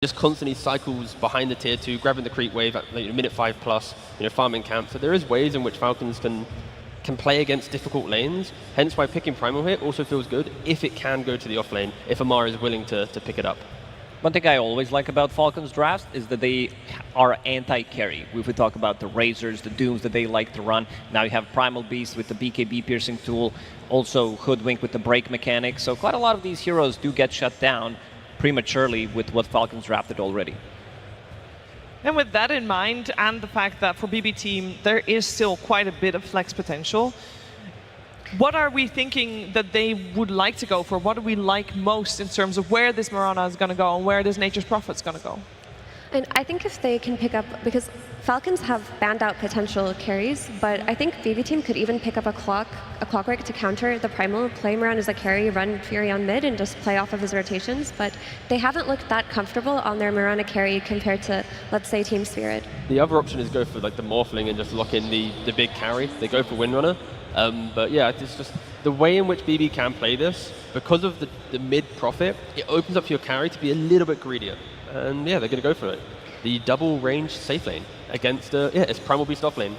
just constantly cycles behind the tier 2, grabbing the creep wave at minute 5+, farming camp. So there is ways in which Falcons can play against difficult lanes, hence why picking Primal here also feels good if it can go to the off lane, if Amara is willing to pick it up. One thing I always like about Falcons drafts is that they are anti-carry. If we talk about the Razors, the Dooms that they like to run, now you have Primal Beast with the BKB piercing tool, also Hoodwink with the break mechanic, so quite a lot of these heroes do get shut down prematurely with what Falcons drafted already. And with that in mind, and the fact that for BB Team there is still quite a bit of flex potential, what are we thinking that they would like to go for? What do we like most in terms of where this Mirana is going to go and where this Nature's Prophet is going to go? And I think if they can pick up, because Falcons have banned out potential carries, but I think BB Team could even pick up a Clockwork to counter the Primal, play him around as a carry, run Fury on mid, and just play off of his rotations. But they haven't looked that comfortable on their Mirana carry compared to, let's say, Team Spirit. The other option is go for the Morphling and just lock in the big carry. They go for Windrunner. But yeah, it's just the way in which BB can play this, because of the mid profit, it opens up for your carry to be a little bit greedier. And yeah, they're going to go for it. The double range safe lane against, it's Primal Beast off lane.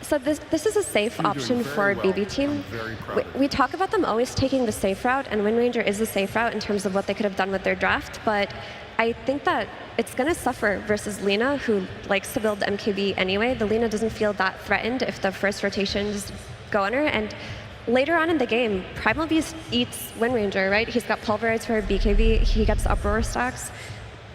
So this is a safe option for BB Team. We talk about them always taking the safe route, and Wind Ranger is the safe route in terms of what they could have done with their draft, but I think that it's going to suffer versus Lina, who likes to build MKB anyway. The Lina doesn't feel that threatened if the first rotations go on her, and later on in the game, Primal Beast eats Wind Ranger, right? He's got Pulverize for BKB, he gets Uproar stacks.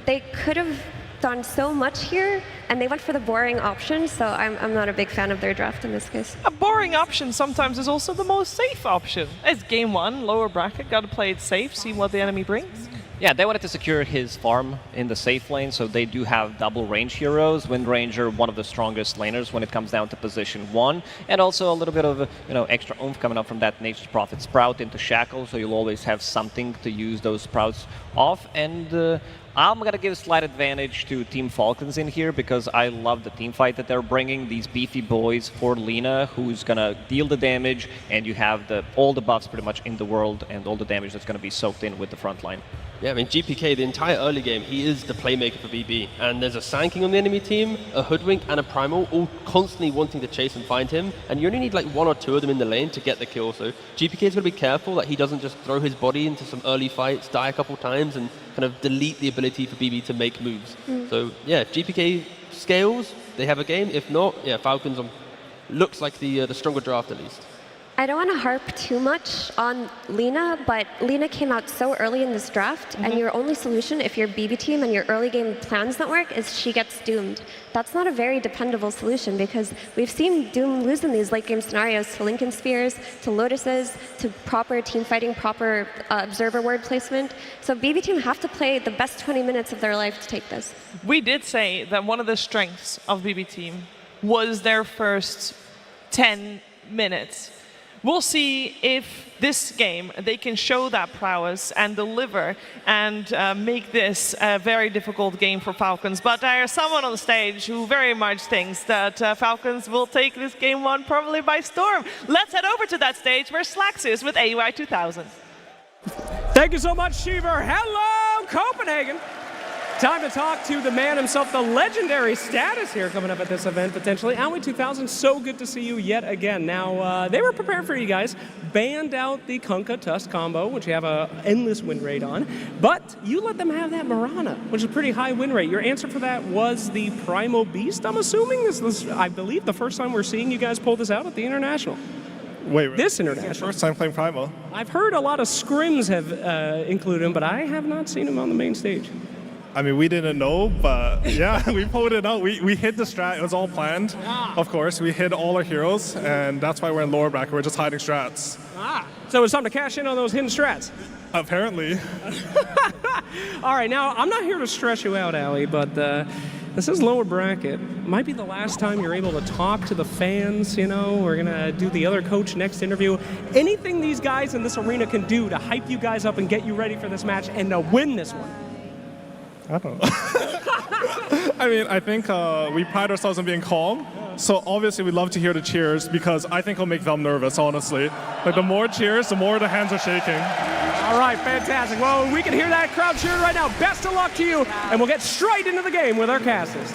They could have done so much here, and they went for the boring option, so I'm not a big fan of their draft in this case. A boring option sometimes is also the most safe option. It's game 1, lower bracket, got to play it safe, see what the enemy brings. Yeah, they wanted to secure his farm in the safe lane, so they do have double range heroes. Wind Ranger, one of the strongest laners when it comes down to position 1, and also a little bit of extra oomph coming up from that Nature's Prophet Sprout into Shackle, so you'll always have something to use those sprouts off. And I'm going to give a slight advantage to Team Falcons in here because I love the team fight that they're bringing. These beefy boys for Lina, who's going to deal the damage, and you have all the buffs pretty much in the world and all the damage that's going to be soaked in with the front line. Yeah, I mean, GPK, the entire early game, he is the playmaker for BB. And there's a Sanking on the enemy team, a Hoodwink, and a Primal, all constantly wanting to chase and find him. And you only need like 1 or 2 of them in the lane to get the kill. So GPK is going to be careful that he doesn't just throw his body into some early fights, die a couple times, and kind of delete the ability for BB to make moves. So yeah, if GPK scales, they have a game. If not, yeah, Falcons looks like the stronger draft at least. I don't want to harp too much on Lina, but Lina came out so early in this draft, and your only solution if you're BB Team and your early game plans don't work is she gets doomed. That's not a very dependable solution because we've seen Doom lose in these late game scenarios to Lincoln Spheres, to Lotuses, to proper team fighting, proper observer word placement. So BB Team have to play the best 20 minutes of their life to take this. We did say that one of the strengths of BB Team was their first 10 minutes. We'll see if this game they can show that prowess and deliver and make this a very difficult game for Falcons. But there is someone on the stage who very much thinks that Falcons will take this game 1 probably by storm. Let's head over to that stage where Slax is with AUI 2000. Thank you so much, Shiver. Hello, Copenhagen. Time to talk to the man himself, the legendary status here coming up at this event, potentially. AUI 2000, so good to see you yet again. Now, they were prepared for you guys, banned out the Kunkka Tusk combo, which you have an endless win rate on, but you let them have that Mirana, which is a pretty high win rate. Your answer for that was the Primal Beast, I'm assuming? This was, I believe, the first time we're seeing you guys pull this out at the International. Wait, this International. First time playing Primal. I've heard a lot of scrims have included him, but I have not seen him on the main stage. I mean, we didn't know, but yeah, we pulled it out. We hid the strat. It was all planned, of course. We hid all our heroes, and that's why we're in lower bracket. We're just hiding strats. So it's time to cash in on those hidden strats. Apparently. All right, now, I'm not here to stress you out, AUI, but this is lower bracket. Might be the last time you're able to talk to the fans, We're going to do the other coach next interview. Anything these guys in this arena can do to hype you guys up and get you ready for this match and to win this one? I don't know. I mean, I think we pride ourselves on being calm. So obviously we'd love to hear the cheers because I think it'll make them nervous, honestly. Like the more cheers, the more the hands are shaking. All All right, fantastic. Well, we can hear that crowd cheering right now. Best of luck to you, and we'll get straight into the game with our casters.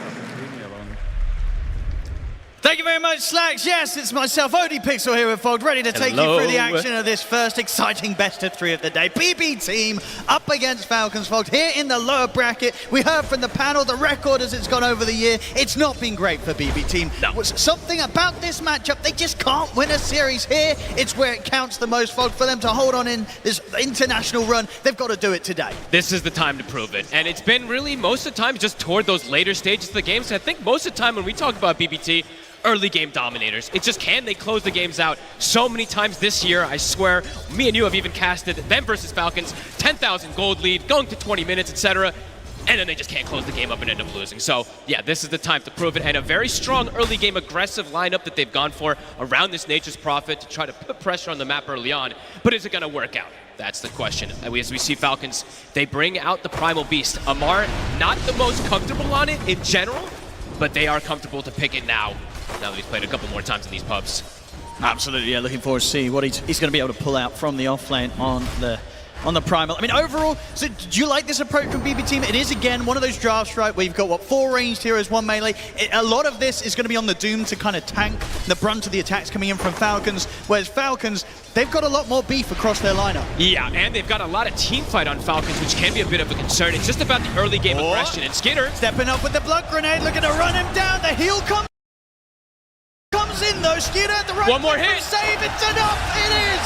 Thank you very much, Slacks. Yes, it's myself, Odie Pixel, here with Fog, ready to take you through the action of this first exciting best of 3 of the day. BB team up against Falcons. Fog here in the lower bracket. We heard from the panel, the record as it's gone over the year, it's not been great for BB team. No. Something about this matchup, they just can't win a series here. It's where it counts the most, Fog. For them to hold on in this international run, they've got to do it today. This is the time to prove it. And it's been really most of the time just toward those later stages of the game. So I think most of the time when we talk about BBT, early game dominators. It's just, can they close the games out? So many times this year, I swear, me and you have even casted them versus Falcons, 10,000 gold lead, going to 20 minutes, etc. And then they just can't close the game up and end up losing. So yeah, this is the time to prove it. And a very strong early game aggressive lineup that they've gone for around this Nature's Prophet to try to put pressure on the map early on. But is it going to work out? That's the question. As we see Falcons, they bring out the Primal Beast. Amar, not the most comfortable on it in general, but they are comfortable to pick it now that he's played a couple more times in these pubs. Absolutely, yeah. Looking forward to see what he's going to be able to pull out from the off lane on the Primal. I mean, overall, so do you like this approach from BB team? It is, again, one of those drafts, right, where you've got, what, 4 ranged heroes, 1 melee. A lot of this is going to be on the Doom to kind of tank the brunt of the attacks coming in from Falcons, whereas Falcons, they've got a lot more beef across their lineup. Yeah, and they've got a lot of team fight on Falcons, which can be a bit of a concern. It's just about the early game aggression. And Skinner stepping up with the blood grenade, looking to run him down. The heal comes in though. Skinner at the right. One more hit. Save, it's enough. It is.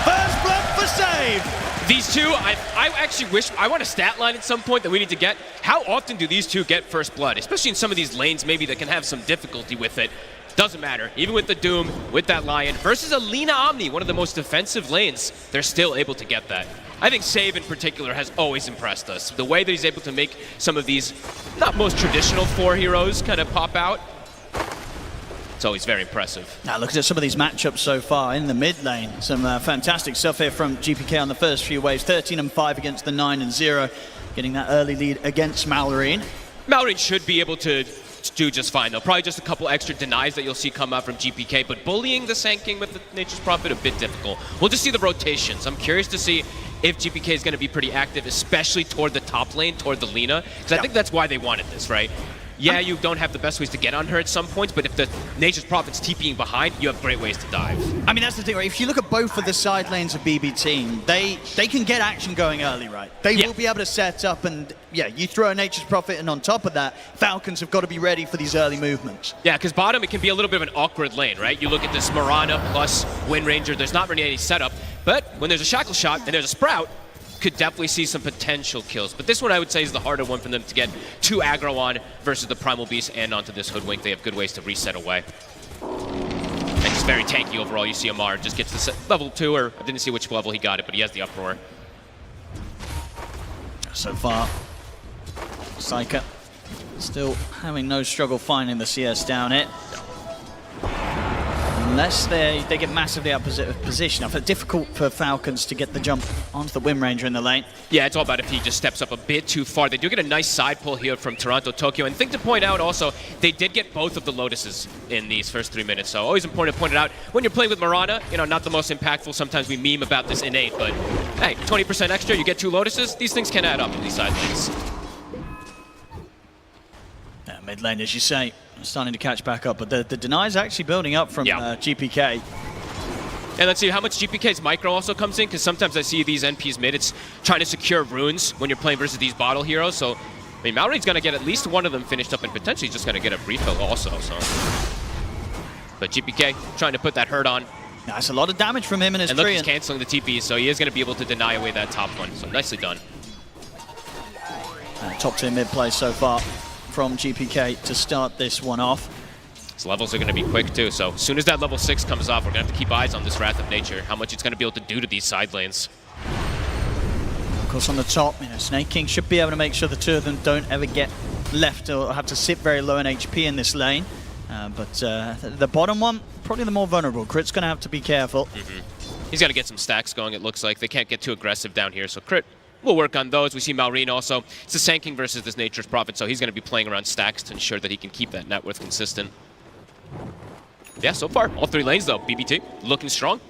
First blood for save. These two, I actually wish, I want a stat line at some point that we need to get. How often do these two get first blood? Especially in some of these lanes maybe that can have some difficulty with it. Doesn't matter. Even with the Doom, with that Lion, versus a Lina Omni, one of the most defensive lanes, they're still able to get that. I think Save in particular has always impressed us. The way that he's able to make some of these not most traditional 4 heroes kind of pop out, it's always very impressive. Now looking at some of these matchups so far in the mid lane, some fantastic stuff here from GPK on the first few waves. 13 and 5 against the 9 and 0, getting that early lead against Mallory. Mallory should be able to do just fine though. Probably just a couple extra denies that you'll see come out from GPK, but bullying the Sand King with the Nature's Prophet a bit difficult. We'll just see the rotations. I'm curious to see if GPK is going to be pretty active, especially toward the top lane, toward the Lina, because I think that's why they wanted this, right? Yeah, you don't have the best ways to get on her at some points, but if the Nature's Prophet's TPing behind, you have great ways to dive. I mean, that's the thing, right? If you look at both of the side lanes of BB team, they can get action going early, right? They will be able to set up and, yeah, you throw a Nature's Prophet, and on top of that, Falcons have got to be ready for these early movements. Yeah, because bottom, it can be a little bit of an awkward lane, right? You look at this Mirana plus Wind Ranger, there's not really any setup, but when there's a Shackle Shot and there's a Sprout, could definitely see some potential kills. But this one I would say is the harder one for them to get too aggro on versus the Primal Beast and onto this Hoodwink. They have good ways to reset away. And just very tanky overall. You see Amar just gets to level 2, or I didn't see which level he got it, but he has the Uproar. So far, Psyker still having no struggle finding the CS down it. Unless they get massively out of position. I feel difficult for Falcons to get the jump onto the Wind Ranger in the lane. Yeah, it's all about if he just steps up a bit too far. They do get a nice side pull here from Toronto, Tokyo. And thing to point out also, they did get both of the Lotuses in these first 3 minutes. So always important to point it out. When you're playing with Mirana, you know, not the most impactful. Sometimes we meme about this innate, but hey, 20% extra, you get 2 Lotuses. These things can add up in these side lanes. Yeah, mid lane, as you say, starting to catch back up, but the deny is actually building up from GPK. And let's see how much GPK's micro also comes in, because sometimes I see these NPs mid, it's trying to secure runes when you're playing versus these bottle heroes. So, I mean, Mallory's going to get at least one of them finished up and potentially just going to get a refill also. So, but GPK trying to put that hurt on. That's a lot of damage from him and his tree. And look, he's canceling the TP, so he is going to be able to deny away that top one. So nicely done. Top tier mid play so far from GPK to start this one off. His levels are going to be quick too, so as soon as that level 6 comes off, we're going to have to keep eyes on this Wrath of Nature, how much it's going to be able to do to these side lanes. Of course, on the top, you know, Snake King should be able to make sure the 2 of them don't ever get left or have to sit very low in HP in this lane. But the bottom one, probably the more vulnerable. Crit's going to have to be careful. He's got to get some stacks going, it looks like. They can't get too aggressive down here, so Crit we'll work on those. We see Malrine also. It's the Sand King versus this Nature's Prophet, so he's going to be playing around stacks to ensure that he can keep that net worth consistent. Yeah, so far, all 3 lanes though, BBT looking strong.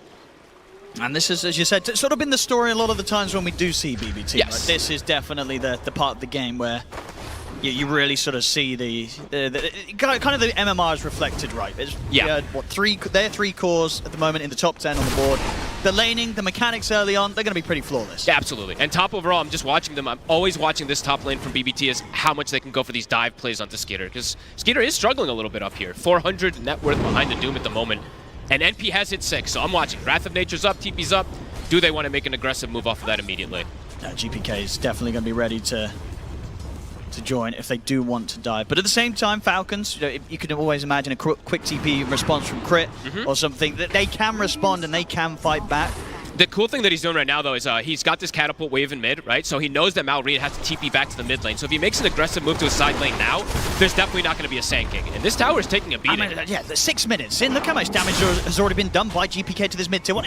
And this is, as you said, sort of been the story a lot of the times when we do see BBT. Yes. Right? This is definitely the part of the game where you really sort of see the kind of the MMRs reflected, right? Yeah. They're 3 cores at the moment in the top 10 on the board. The laning, the mechanics early on, they're going to be pretty flawless. Yeah, absolutely. And top overall, I'm just watching them. I'm always watching this top lane from BBT as how much they can go for these dive plays onto Skeeter, because Skeeter is struggling a little bit up here. 400 net worth behind the Doom at the moment. And NP has hit 6, so I'm watching. Wrath of Nature's up, TP's up. Do they want to make an aggressive move off of that immediately? GPK is definitely going to be ready to join if they do want to dive. But at the same time, Falcons, you can always imagine a quick TP response from Crit or something, that they can respond and they can fight back. The cool thing that he's doing right now, though, is he's got this catapult wave in mid, right? So he knows that Malrine has to TP back to the mid lane. So if he makes an aggressive move to his side lane now, there's definitely not going to be a Sanking. And this tower is taking a beating. I mean, yeah, 6 minutes in. Look how much damage has already been done by GPK to this mid tier 1.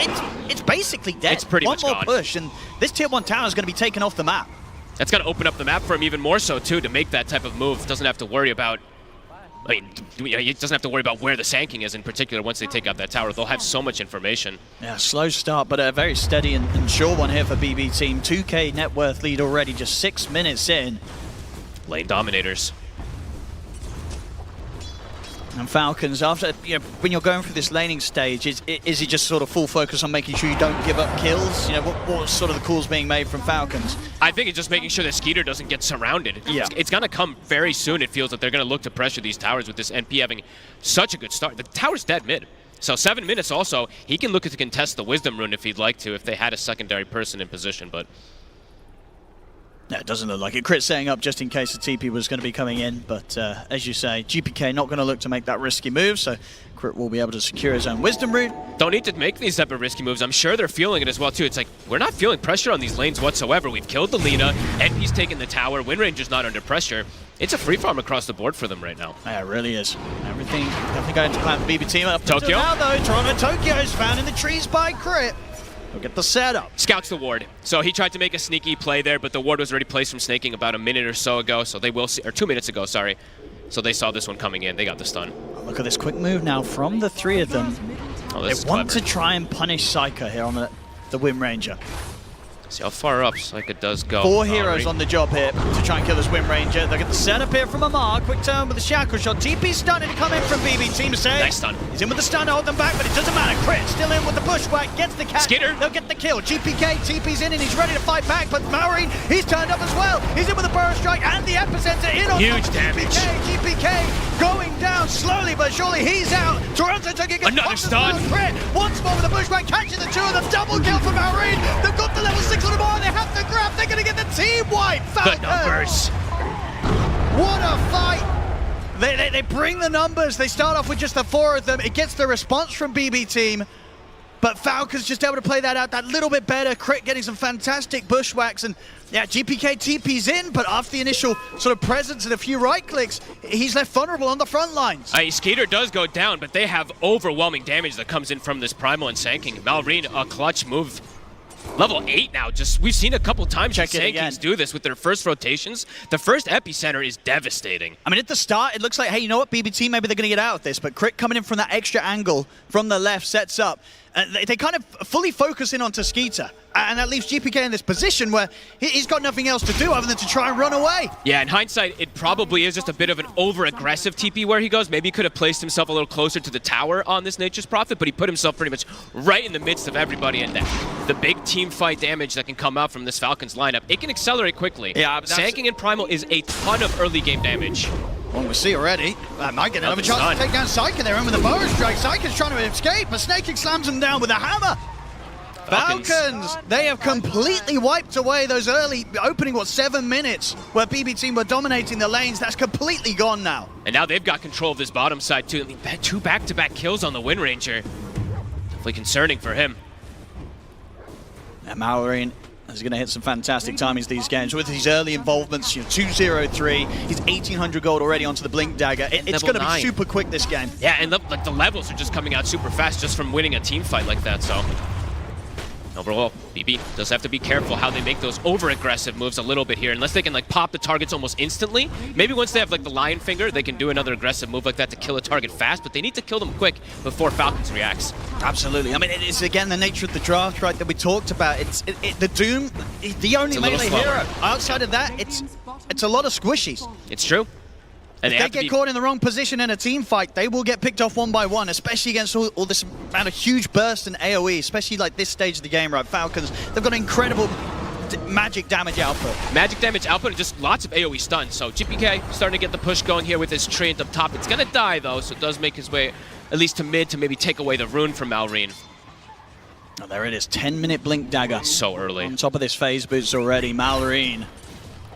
It's basically dead. It's pretty much One gone. more push, and this tier 1 tower is going to be taken off the map. That's going to open up the map for him even more so, too, to make that type of move. Doesn't have to worry about... I mean, he doesn't have to worry about where the Sanking is in particular once they take out that tower. They'll have so much information. Yeah, slow start, but a very steady and sure one here for BB team. 2K net worth lead already, just 6 minutes in. Lane dominators. And Falcons, after when you're going through this laning stage, is it just sort of full focus on making sure you don't give up kills? What's sort of the calls being made from Falcons? I think it's just making sure that Skeeter doesn't get surrounded. Yeah. It's going to come very soon. It feels that they're going to look to pressure these towers with this NP having such a good start. The tower's dead mid. So 7 minutes also, he can look to contest the Wisdom Rune if he'd like to, if they had a secondary person in position, but... No, it doesn't look like it. Crit setting up just in case the TP was going to be coming in, but as you say, GPK not going to look to make that risky move, so Crit will be able to secure his own Wisdom Rune. Don't need to make these type of risky moves. I'm sure they're feeling it as well, too. It's like, we're not feeling pressure on these lanes whatsoever. We've killed the Lina, NP's taken the tower, Windranger's not under pressure. It's a free farm across the board for them right now. Yeah, it really is. Everything definitely going to plan for BB team up. Tokyo? Now, though, Toronto Tokyo is found in the trees by Crit. We'll get the setup. Scouts the ward. So he tried to make a sneaky play there, but the ward was already placed from snaking about a minute or so ago, so they will see, or 2 minutes ago, sorry. So they saw this one coming in. They got the stun. Oh, look at this quick move now from the 3 of them. Oh, They want to try and punish Psycho here on the Wind Ranger. See how far up Psycho does go. 4 heroes on the job here to try and kill this Wind Ranger. They get the setup here from Amar. Quick turn with the shackle shot. TP stunning to come in from BB Team Say. Nice stun. He's in with the stun to hold them back, but it doesn't matter. Crit still in with the bushwhack. Gets the catch. Skeeter. They'll get the kill. GPK, TP's in and he's ready to fight back, but Malrine, he's turned up as well. He's in with the burrow strike and the epicenter in on Huge top. damage. GPK going down slowly, but surely he's out. Toronto Tokyo gets Another stun. Crit once more with the bushwhack, catching the 2 of them. Double kill for Malrine. They've got the level 6 on the bar. They have to grab. They're going to get the team wipe. Falcons. The numbers. What a fight. They bring the numbers. They start off with just the 4 of them. It gets the response from BB team. But Falcons just able to play that out that little bit better. Crit getting some fantastic bushwhacks. And yeah, GPK TP's in, but after the initial sort of presence and a few right clicks, he's left vulnerable on the front lines. Skeeter does go down, but they have overwhelming damage that comes in from this Primal and Sanking. Malrine, a clutch move. Level 8 now. We've seen a couple times Sankings do this with their first rotations. The first epicenter is devastating. I mean, at the start, it looks like, hey, you know what, BBT, maybe they're going to get out of this, but Crit coming in from that extra angle from the left sets up. They kind of fully focus in on Skeeter, and that leaves GPK in this position where he's got nothing else to do other than to try and run away. Yeah, in hindsight, it probably is just a bit of an over-aggressive TP where he goes. Maybe he could have placed himself a little closer to the tower on this Nature's Prophet, but he put himself pretty much right in the midst of everybody, and the big team fight damage that can come out from this Falcons lineup, it can accelerate quickly. Yeah, Sanking and Primal is a ton of early game damage. Well, we see already. Might get another chance to take down Psycho there, and with the burrow strike, Psycho's trying to escape, but Snaking slams him down with a hammer. Falcons, they have completely wiped away those early opening, 7 minutes where BB team were dominating the lanes. That's completely gone now. And now they've got control of this bottom side too. 2 back-to-back kills on the Wind Ranger. Definitely concerning for him. And Malrine is going to hit some fantastic timings these games with his early involvements. 2-0-3. He's 1,800 gold already onto the Blink Dagger. It's going to be super quick this game. Yeah, and the levels are just coming out super fast just from winning a team fight like that. So Overall, BB does have to be careful how they make those over-aggressive moves a little bit here, unless they can like pop the targets almost instantly. Maybe once they have like the lion finger, they can do another aggressive move like that to kill a target fast, but they need to kill them quick before Falcons reacts. Absolutely. I mean, it is again the nature of the draft, right, that we talked about. The Doom, the only melee hero. Outside of that, it's a lot of squishies. It's true. And if they get caught in the wrong position in a team fight, they will get picked off one by one, especially against all this amount of huge burst and AoE, especially like this stage of the game, right? Falcons, they've got incredible magic damage output. Magic damage output and just lots of AoE stuns. So GPK starting to get the push going here with his Treant up top. It's going to die, though, so it does make his way at least to mid to maybe take away the rune from Malrine. Oh, there it is, 10-minute Blink Dagger. So early. On top of this phase boost already, Malrine.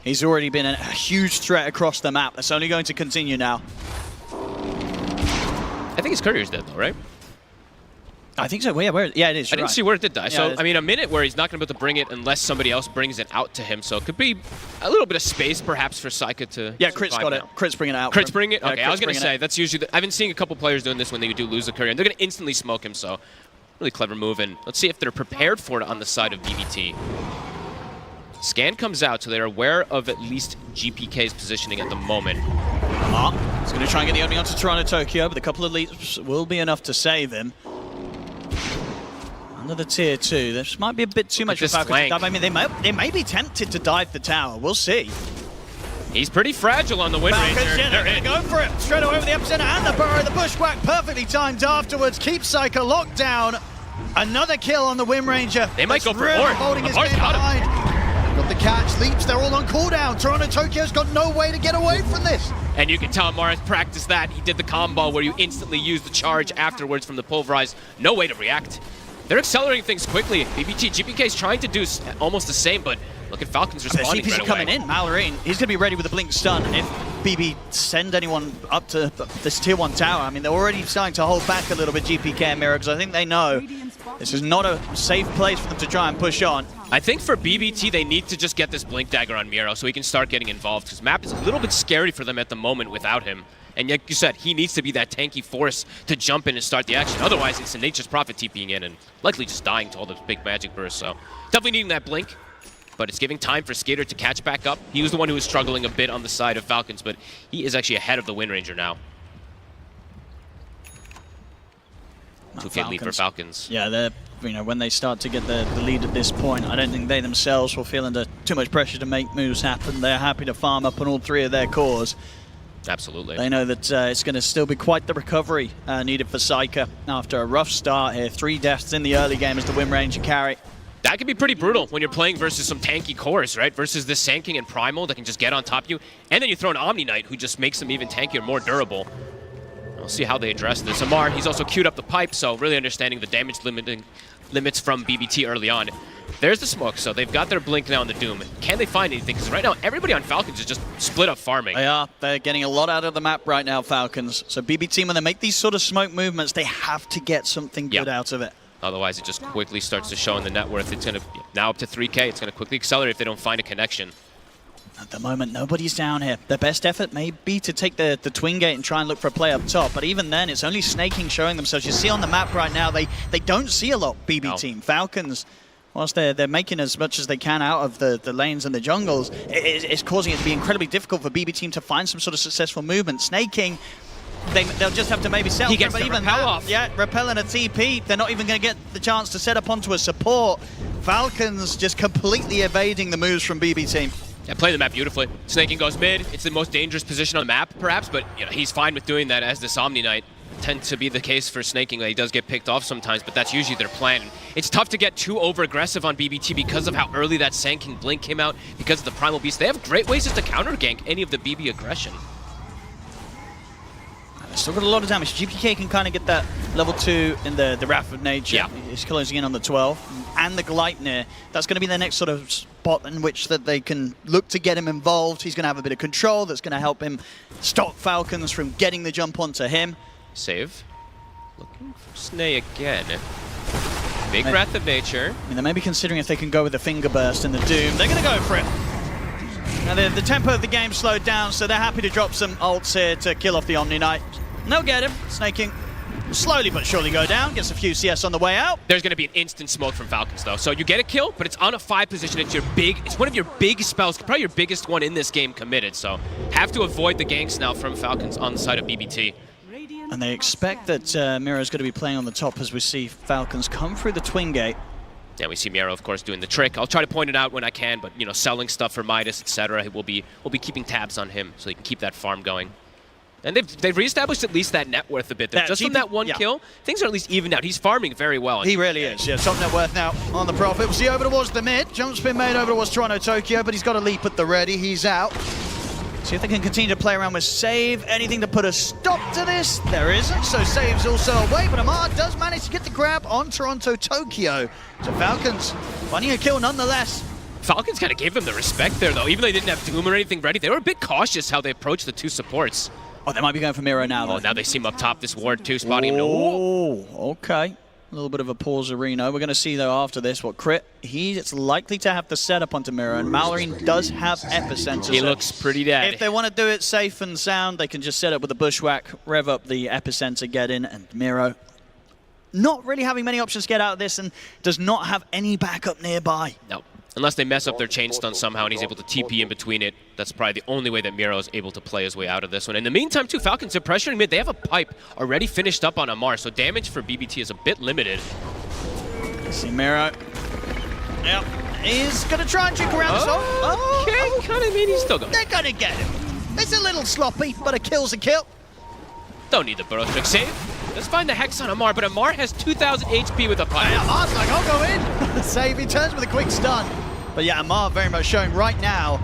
He's already been a huge threat across the map. That's only going to continue now. I think his courier's dead, though, right? I think so. Yeah, it is. I didn't see where it did die. Yeah, so, I mean, a minute where he's not going to be able to bring it unless somebody else brings it out to him. So it could be a little bit of space, perhaps, for Saika to Yeah, Crit's got it. Crit's bringing it out. Crit's bringing it? Yeah, Okay, I was going to say, that's usually... I've been seeing a couple players doing this when they do lose the courier, and they're going to instantly smoke him, so really clever move. And let's see if they're prepared for it on the side of BBT. Scan comes out, so they're aware of at least GPK's positioning at the moment. He's going to try and get the opening onto Toronto Tokyo, but a couple of leaps will be enough to save him. Under the tier 2, this might be a bit too much for Falcons to dive. I mean, they may be tempted to dive the tower. We'll see. He's pretty fragile on the Wind Ranger. Yeah, they're going to go for it. Straight away with the epicenter and the burrow. The bushwhack perfectly timed afterwards. Keeps Saika locked down. Another kill on the Wind Ranger. They might go for really more. Holding his game behind. Got the catch, leaps, they're all on cooldown. Toronto Tokyo's got no way to get away from this. And you can tell Mara's practiced that. He did the combo where you instantly use the charge afterwards from the pulverize. No way to react. They're accelerating things quickly. GPK is trying to do almost the same, but look at Falcons responding right away. Coming in, Malrine, he's going to be ready with a blink stun if BB send anyone up to this tier 1 tower. I mean, they're already starting to hold back a little bit, GPK and Mira, because I think they know this is not a safe place for them to try and push on. I think for BBT, they need to just get this Blink Dagger on Miro so he can start getting involved, because map is a little bit scary for them at the moment without him. And like you said, he needs to be that tanky force to jump in and start the action. Otherwise, it's a Nature's Prophet TPing in and likely just dying to all those big magic bursts. So definitely needing that Blink, but it's giving time for Skater to catch back up. He was the one who was struggling a bit on the side of Falcons, but he is actually ahead of the Wind Ranger now. 2K lead for Falcons. Yeah, they're, when they start to get the lead at this point, I don't think they themselves will feel under too much pressure to make moves happen. They're happy to farm up on all 3 of their cores. Absolutely. They know that it's going to still be quite the recovery needed for Saika after a rough start here. 3 deaths in the early game as the Wind Ranger carry. That can be pretty brutal when you're playing versus some tanky cores, right? Versus this Sanking and Primal that can just get on top of you. And then you throw an Omni Knight who just makes them even tankier, more durable. We'll see how they address this. Amar, he's also queued up the pipe, so really understanding the damage limits from BBT early on. There's the smoke, so they've got their Blink now in the Doom. Can they find anything? Because right now, everybody on Falcons is just split up farming. They are. They're getting a lot out of the map right now, Falcons. So BBT, when they make these sort of smoke movements, they have to get something good out of it. Otherwise, it just quickly starts to show in the net worth. It's going to, now up to 3K, it's going to quickly accelerate if they don't find a connection. At the moment, nobody's down here. Their best effort may be to take the twin gate and try and look for a play up top, but even then, it's only Snaking showing themselves. You see on the map right now, they don't see a lot, BB team. Falcons, whilst they're making as much as they can out of the lanes and the jungles, it's causing it to be incredibly difficult for BB team to find some sort of successful movement. Snaking, they'll just have to maybe settle for it, but even that, yeah, repel and a TP, they're not even going to get the chance to set up onto a support. Falcons just completely evading the moves from BB team. Yeah, play the map beautifully. Snaking goes mid. It's the most dangerous position on the map, perhaps, but he's fine with doing that as this Omni Knight. Tends to be the case for Snaking. He does get picked off sometimes, but that's usually their plan. It's tough to get too over-aggressive on BBT because of how early that Sanking Blink came out, because of the Primal Beast. They have great ways just to counter-gank any of the BB aggression. Still got a lot of damage. GPK can kind of get that level 2 in the Wrath of Nature. Yeah. He's closing in on the 12. And the Gleipnir. That's going to be the next sort of spot in which that they can look to get him involved. He's going to have a bit of control that's going to help him stop Falcons from getting the jump onto him. Save. Looking for Snay again. Big Wrath of Nature. I mean, they may be considering if they can go with the Finger Burst and the Doom. They're going to go for it. Now, the tempo of the game slowed down, so they're happy to drop some ults here to kill off the Omni Knight. And they'll get him. Snaking slowly but surely go down. Gets a few CS on the way out. There's going to be an instant smoke from Falcons, though. So you get a kill, but it's on a 5 position. It's one of your big spells, probably your biggest one in this game committed. So have to avoid the ganks now from Falcons on the side of BBT. And they expect that Miro is going to be playing on the top as we see Falcons come through the twin gate. Yeah, we see Miro, of course, doing the trick. I'll try to point it out when I can, but, you know, selling stuff for Midas, etc. We'll be keeping tabs on him so he can keep that farm going. And they've reestablished at least that net worth a bit. Just from that one kill, things are at least evened out. He's farming very well. He really is, yeah. Top net worth now on the Prophet. We'll see over towards the mid. Jump's been made over towards Toronto, Tokyo, but he's got a leap at the ready. He's out. See if they can continue to play around with save. Anything to put a stop to this? There isn't, so save's also away, but Amar does manage to get the grab on Toronto, Tokyo. So Falcons finding a kill nonetheless. Falcons kind of gave them the respect there, though. Even though they didn't have Doom or anything ready, they were a bit cautious how they approached the 2 supports. Oh, they might be going for Miro now, though. Oh, now they see him up top, this ward too, spotting him. Oh, okay. A little bit of a pause, Reno. We're going to see, though, after this, what Crit, he's likely to have the setup onto Miro, and Mallory does have Epicenter. He looks pretty dead. If they want to do it safe and sound, they can just set up with a bushwhack, rev up the Epicenter, get in, and Miro not really having many options to get out of this and does not have any backup nearby. No. Unless they mess up their chain stun somehow and he's able to TP in between it. That's probably the only way that Miro is able to play his way out of this one. In the meantime, too, Falcons are pressuring mid. They have a pipe already finished up on Amar, so damage for BBT is a bit limited. See Miro. Yep. He's going to try and juke around this. Okay, kind of mean he's still going. They're going to get him. It's a little sloppy, but a kill's a kill. Don't need the burrow trick save. Let's find the Hex on Amar, but Amar has 2,000 HP with a pipe. Yeah, Amar's like, I'll go in. Save, he turns with a quick stun. But yeah, Amar very much showing right now,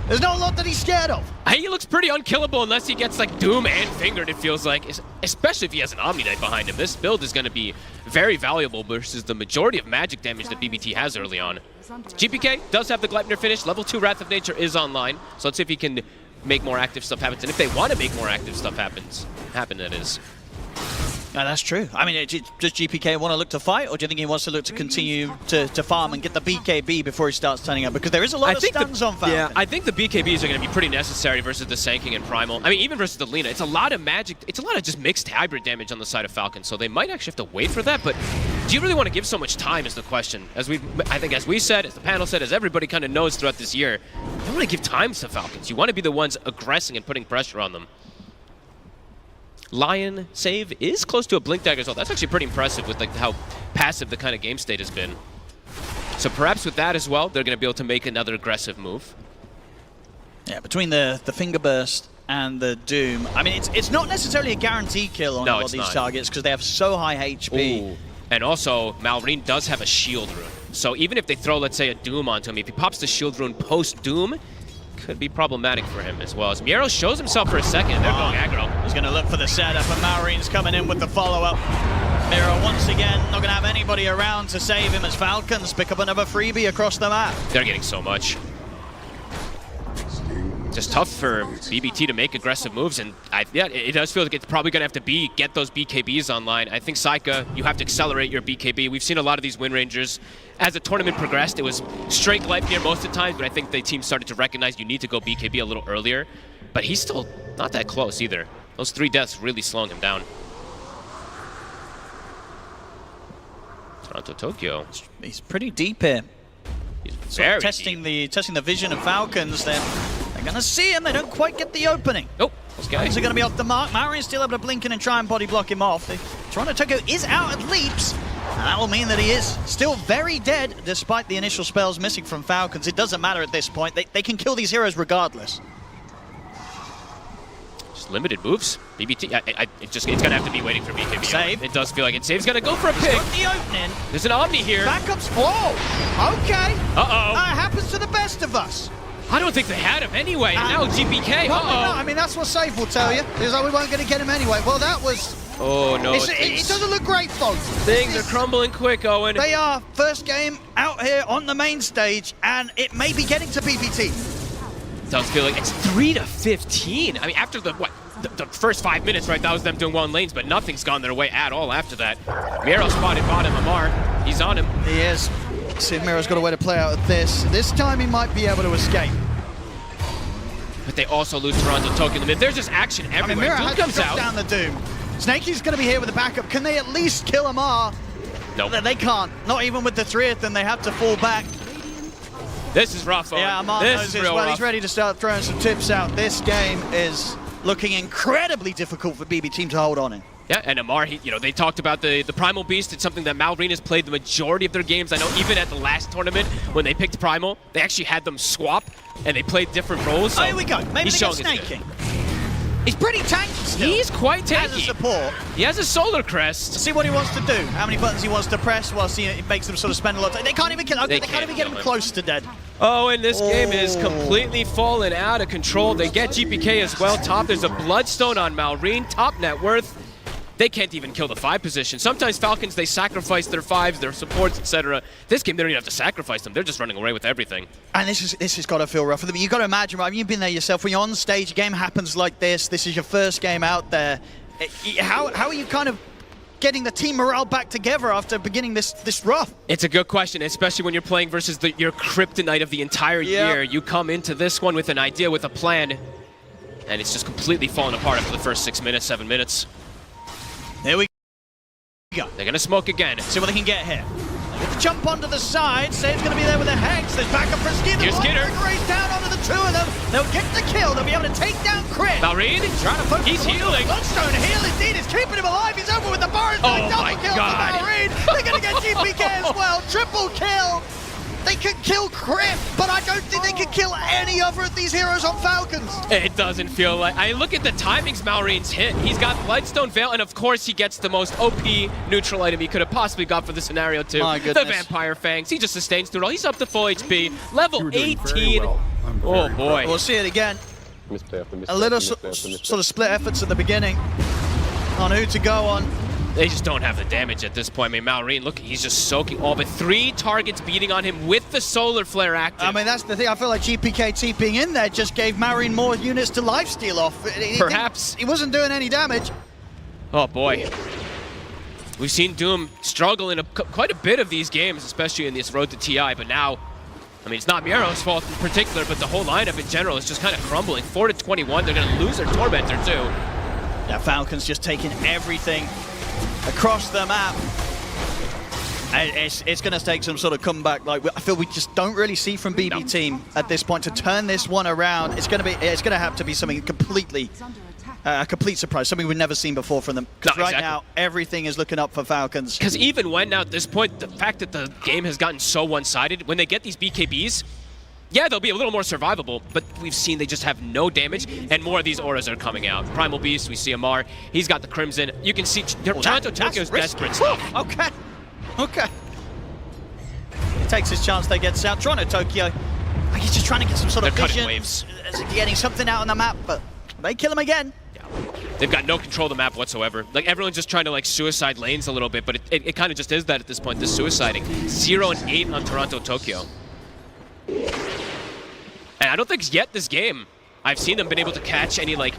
there's not a lot that he's scared of. He looks pretty unkillable unless he gets like Doom and Fingered, it feels like. Especially if he has an Omni Knight behind him. This build is going to be very valuable versus the majority of magic damage that BBT has early on. GPK does have the Gleipnir finish. Level 2 Wrath of Nature is online. So let's see if he can make more active stuff happen. And if they want to make more active stuff happen, that is. No, that's true. I mean, does GPK want to look to fight, or do you think he wants to look to continue to farm and get the BKB before he starts turning up? Because there is a lot of stuns on Falcon. Yeah, I think the BKBs are going to be pretty necessary versus the Sanking and Primal. I mean, even versus the Lina. It's a lot of magic. It's a lot of just mixed hybrid damage on the side of Falcon, so they might actually have to wait for that. But do you really want to give so much time is the question. I think as we said, as the panel said, as everybody kind of knows throughout this year, you don't want to give time to Falcons. You want to be the ones aggressing and putting pressure on them. Lion save is close to a Blink Dagger as well. That's actually pretty impressive with like how passive the kind of game state has been. So perhaps with that as well, they're going to be able to make another aggressive move. Yeah, between the Finger Burst and the Doom, I mean, it's not necessarily a guaranteed kill on a lot of these targets because they have so high HP. Ooh. And also, Malrine does have a shield rune. So even if they throw, let's say, a Doom onto him, if he pops the shield rune post-Doom, could be problematic for him as well. As Miro shows himself for a second, they're going aggro. He's going to look for the setup, and Malrine's coming in with the follow-up. Miro, once again, not going to have anybody around to save him as Falcons pick up another freebie across the map. They're getting so much. Just tough for BBT to make aggressive moves, and yeah, it does feel like it's probably going to have to get those BKBs online. I think Saika, you have to accelerate your BKB. We've seen a lot of these Wind Rangers. As the tournament progressed, it was straight Gleipnir most of the times, but I think the team started to recognize you need to go BKB a little earlier. But he's still not that close either. Those 3 deaths really slowing him down. Toronto, Tokyo. He's pretty deep here. He's very testing deep. the vision of Falcons. They're going to see him. They don't quite get the opening. Nope. Those guys are going to be off the mark. Marian's still able to blink in and try and body block him off. Toronto Tokyo is out at leaps. And that will mean that he is still very dead, despite the initial spells missing from Falcons. It doesn't matter at this point. They can kill these heroes regardless. Just limited moves. BBT, it's going to have to be waiting for BKB. Save. It does feel like it. Save's going to go for a pick. Got the opening. There's an Omni here. Backups. Oh, okay. Uh-oh. That happens to the best of us. I don't think they had him anyway. Now GPK. Well, no, I mean, that's what Save will tell you. It's like we weren't going to get him anyway. Well, that was... Oh, no. It doesn't look great, folks. Things are crumbling quick, Owen. They are first game out here on the main stage, and it may be getting to BBT. It does feel like it's 3-15. I mean, after the first 5 minutes, right, that was them doing well in lanes, but nothing's gone their way at all after that. Miro spotted bottom. Amar, he's on him. He is. See if Miro's got a way to play out of this. This time he might be able to escape. But they also lose Toronto Tokyo in the mid. There's just action everywhere. I mean, Miro Doom had comes to drop out. down the Doom. Snakey's going to be here with the backup. Can they at least kill Amar? Nope. They can't. Not even with the 3 of them. They have to fall back. This is rough. Yeah, Amar this knows is this real well. rough. He's ready to start throwing some tips out. This game is looking incredibly difficult for BB Team to hold on in. Yeah, and Amar, they talked about the Primal Beast. It's something that Malrine has played the majority of their games. I know even at the last tournament, when they picked Primal, they actually had them swap, and they played different roles. So here we go. Maybe they get Snaking. He's pretty tanky still. He's quite tanky. As a support. He has a solar crest. See what he wants to do. How many buttons he wants to press whilst he makes them sort of spend a lot of time. They can't even kill him. They can't even get him close to dead. Oh, and this game is completely fallen out of control. They get GPK as well. Top, there's a Bloodstone on Malrine. Top net worth. They can't even kill the 5 position. Sometimes Falcons, they sacrifice their 5s, their supports, etc. This game, they don't even have to sacrifice them. They're just running away with everything. And this has got to feel rough for them. You've got to imagine, right? You've been there yourself. When you're on stage, a game happens like this. This is your first game out there. How are you kind of getting the team morale back together after beginning this rough? It's a good question, especially when you're playing versus your kryptonite of the entire year. You come into this one with an idea, with a plan, and it's just completely fallen apart after the first 6 minutes, 7 minutes. There we go. They're going to smoke again. See what they can get here. Jump onto the side. Save's going to be there with a Hex. There's backup for Skinner. Here's Skinner. Race down onto the 2 of them. They'll get the kill. They'll be able to take down Crit. Malrine, trying to focus. He's healing. Bloodstone heal indeed. It's keeping him alive. He's over with the bar. Oh double my kill God. for Malrine. They're going to get GPK as well. Triple kill. They could kill Crit, but I don't think they could kill any other of these heroes on Falcons. It doesn't feel like... I look at the timings Malrine's hit. He's got Bloodstone Veil, and of course he gets the most OP neutral item he could have possibly got for the scenario too. My goodness. The Vampire Fangs. He just sustains through it all. He's up to full HP. Level 18. Oh boy. We'll see it again. A little sort of split efforts at the beginning on who to go on. They just don't have the damage at this point. I mean, Malrine, look, he's just soaking all but 3 targets beating on him with the Solar Flare active. I mean, that's the thing. I feel like GPK TPing in there just gave Malrine more units to lifesteal off. Perhaps. He wasn't doing any damage. Oh, boy. We've seen Doom struggle in quite a bit of these games, especially in this road to TI, but now, I mean, it's not Miero's fault in particular, but the whole lineup in general is just kind of crumbling. 4-21, they're going to lose their Tormentor, too. Yeah, Falcons just taking everything across the map. It's going to take some sort of comeback. Like I feel we just don't really see from BB Team at this point to turn this one around. It's going to have to be something completely a complete surprise, something we've never seen before from them. Because right now everything is looking up for Falcons. Because even when now at this point, the fact that the game has gotten so one-sided, when they get these BKBs, yeah, they'll be a little more survivable, but we've seen they just have no damage, and more of these auras are coming out. Primal Beast, we see Amar, he's got the Crimson. You can see Toronto Tokyo's desperate stuff. Okay. He takes his chance, they get out. Toronto Tokyo, he's just trying to get some sort of vision. Waves. Getting something out on the map, but they kill him again. Yeah. They've got no control of the map whatsoever. Like, everyone's just trying to, like, suicide lanes a little bit, but it kind of just is that at this point, this suiciding. 0-8 on Toronto Tokyo. And I don't think yet this game I've seen them been able to catch any like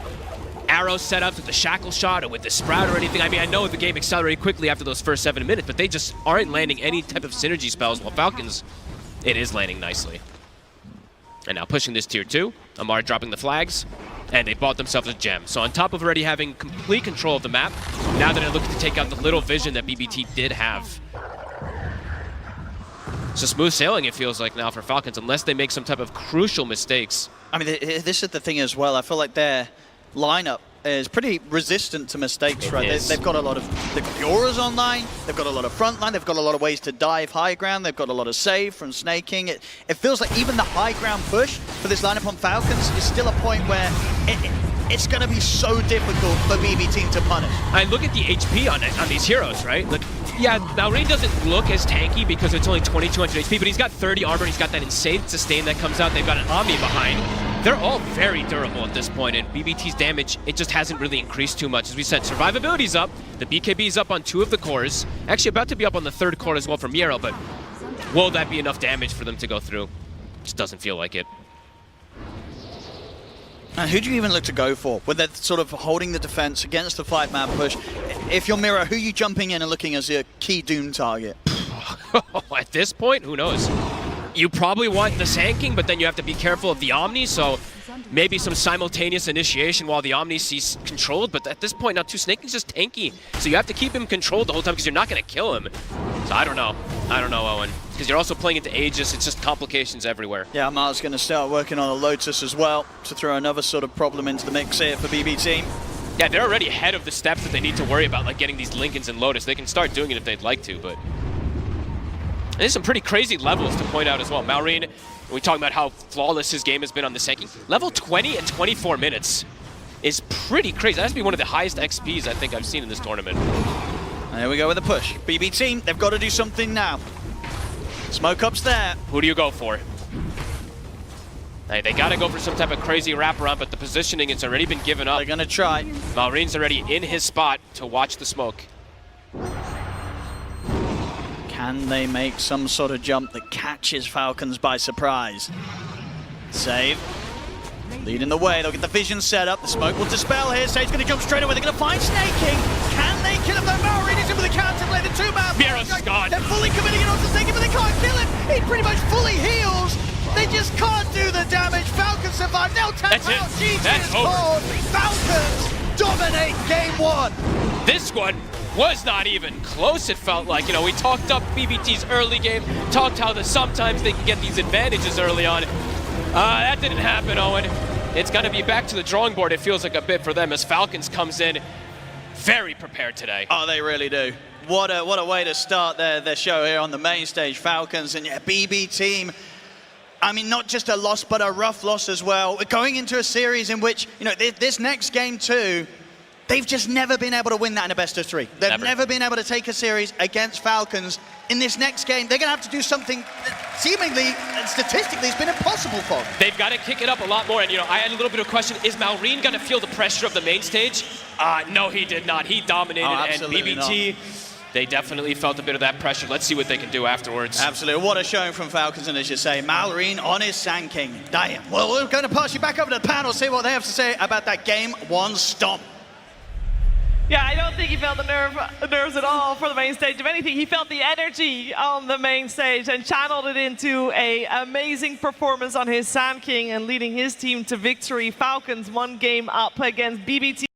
arrow setups with the shackle shot or with the sprout or anything. I mean, I know the game accelerated quickly after those first 7 minutes, but they just aren't landing any type of synergy spells, while Falcons, it is landing nicely. And now pushing this tier 2, Amar dropping the flags, and they bought themselves a gem. So on top of already having complete control of the map, now they're looking to take out the little vision that BBT did have. So smooth sailing, it feels like now for Falcons, unless they make some type of crucial mistakes. I mean, this is the thing as well. I feel like their lineup is pretty resistant to mistakes, right? They've got a lot of auras online, they've got a lot of frontline, they've got a lot of ways to dive high ground, they've got a lot of save from snaking. It feels like even the high ground push for this lineup on Falcons is still a point where it's going to be so difficult for BB Team to punish. I look at the HP on these heroes, right? Like, yeah, Malrine doesn't look as tanky because it's only 2200 HP, but he's got 30 armor, he's got that insane sustain that comes out, they've got an Omni behind. They're all very durable at this point, and BBT's damage, it just hasn't really increased too much. As we said, survivability's up, the BKB's up on 2 of the cores, actually about to be up on the 3rd core as well from Miero, but will that be enough damage for them to go through? Just doesn't feel like it. And who do you even look to go for? When they're sort of holding the defense against the 5-man push, if you're Miero, who are you jumping in and looking as your key Doom target? At this point, who knows? You probably want the Sand King, but then you have to be careful of the Omni, so maybe some simultaneous initiation while the Omni sees controlled, but at this point now, Snake is just tanky, so you have to keep him controlled the whole time because you're not going to kill him. So I don't know, Owen, because you're also playing into Aegis, it's just complications everywhere. Yeah, Mar's going to start working on a Lotus as well to throw another sort of problem into the mix here for BB Team. Yeah, they're already ahead of the steps that they need to worry about, like getting these Lincolns and Lotus. They can start doing it if they'd like to, but there's some pretty crazy levels to point out as well. Malrine, we talking about how flawless his game has been on the Sand King. Level 20 in 24 minutes is pretty crazy. That has to be one of the highest XPs I think I've seen in this tournament. And there we go with a push. BB Team, they've got to do something now. Smoke up's there. Who do you go for? Hey, they got to go for some type of crazy wraparound, but the positioning has already been given up. They're going to try. Malrine's already in his spot to watch the smoke. Can they make some sort of jump that catches Falcons by surprise? Save. Leading the way, they'll get the vision set up. The smoke will dispel here. Save's going to jump straight away. They're going to find Snake King. Can they kill him? No, Malrine is in with the counter play. The two-man. Mieros is gone. They're fully committing it onto Snake King, but they can't kill him. He pretty much fully heals. They just can't do the damage. Falcons survive. Now tap out. GG is called. Falcons dominate game one. This one was not even close, it felt like. You know, we talked up BBT's early game, talked how sometimes they can get these advantages early on. That didn't happen, Owen. It's going to be back to the drawing board, it feels like a bit for them, as Falcons comes in very prepared today. Oh, they really do. What a way to start their show here on the main stage, Falcons. And yeah, BB Team, I mean, not just a loss, but a rough loss as well. We're going into a series in which, you know, this next game too, they've just never been able to win that in a best of three. They've never been able to take a series against Falcons. In this next game, they're going to have to do something that seemingly and statistically has been impossible for them. They've got to kick it up a lot more. And, you know, I had a little bit of a question. Is Malrine going to feel the pressure of the main stage? No, he did not. He dominated. And BBT, they definitely felt a bit of that pressure. Let's see what they can do afterwards. Absolutely. What a showing from Falcons. And as you say, Malrine on his Sand King. Damn. Well, we're going to pass you back over to the panel, see what they have to say about that game one stomp. Yeah, I don't think he felt the nerves at all for the main stage. If anything, he felt the energy on the main stage and channeled it into an amazing performance on his Sand King and leading his team to victory. Falcons 1 game up against BBT.